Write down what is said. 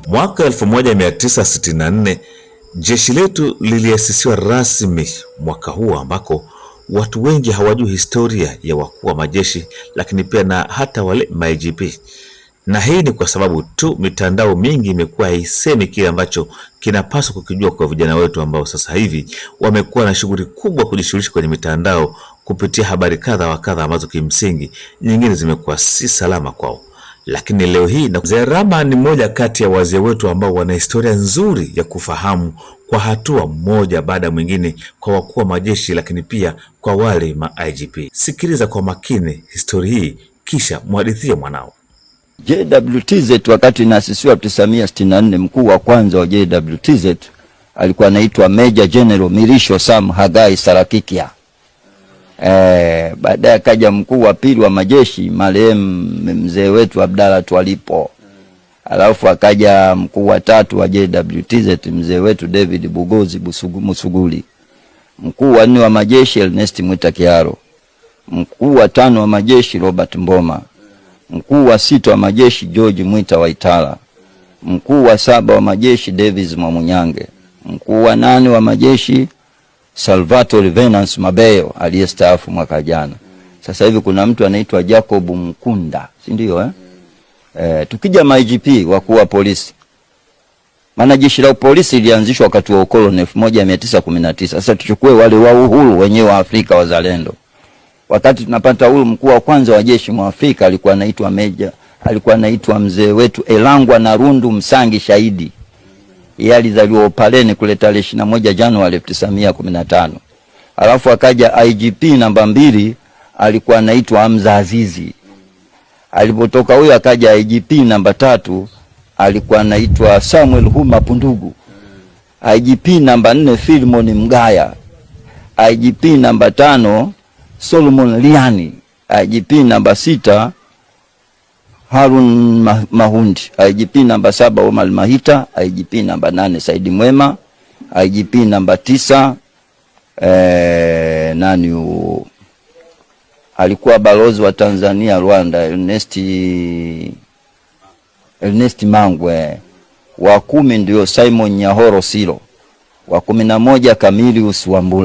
Mwaka 1964 jeshi letu liliasisiwa rasmi mwaka huo, ambako watu wengi hawajui historia ya wakuu wa majeshi, lakini pia na hata wale ma-IGP. Na hii ni kwa sababu tu mitandao mingi imekuwa haisemi kile ambacho kinapaswa kukijua kwa vijana wetu ambao sasa hivi wamekuwa na shughuli kubwa kujishughulisha kwenye mitandao kupitia habari kadha wa kadha ambazo kimsingi nyingine zimekuwa si salama kwao. Lakini leo hii Mzee Rama ni mmoja kati ya wazee wetu ambao wana historia nzuri ya kufahamu kwa hatua mmoja baada mwingine kwa wakuu wa majeshi, lakini pia kwa wale ma-IGP. Sikiliza kwa makini historia hii kisha muhadithie mwanao. JWTZ wakati inaasisiwa 1964, mkuu wa kwanza wa JWTZ alikuwa anaitwa Major General Mirisho Sam Hagai Sarakikia. Baadaye akaja mkuu wa pili wa majeshi marehemu mzee wetu Abdalla Twalipo. Alafu akaja mkuu wa tatu wa JWTZ mzee wetu David Bugozi Musuguli. Mkuu wa nne wa majeshi Ernest Mwita Kiaro. Mkuu wa tano wa majeshi Robert Mboma. Mkuu wa sita wa majeshi George Mwita Waitala. Mkuu wa saba wa majeshi Davis Mwamunyange. Mkuu wa nane wa majeshi Salvatore Venance Mabeyo aliyestaafu mwaka jana. Sasa hivi kuna mtu anaitwa Jacob Mkunda, si ndio tukija ma-IGP wakuu wa polisi. Maana jeshi la polisi lilianzishwa wakati wa ukoloni 1919. Sasa tuchukue wale wa uhuru wenyewe wa Afrika wazalendo. Wakati tunapata uhuru, mkuu wa kwanza wa jeshi mwa Afrika alikuwa anaitwa mzee wetu Elangwa na Rundu Msangi Shahidi. Yeye alizaliwa Opaleni kule tarehe 21 Januari 1915. Alafu akaja IGP namba 2 alikuwa anaitwa Hamza Azizi. Alipotoka huyo akaja IGP namba 3 alikuwa anaitwa Samuel Huma Pundugu. IGP namba 4 Philemon Mgaya. IGP namba 5 Solomon Liani. IGP namba 6 Harun Mahundi. IGP namba 7 Omar Mahita. IGP namba 8 Saidi Mwema. IGP namba 9 alikuwa balozi wa Tanzania Rwanda Ernest Mangwe. Wa 10 ndio Simon Nyahoro Silo. Wa 11 Camillus Wambura.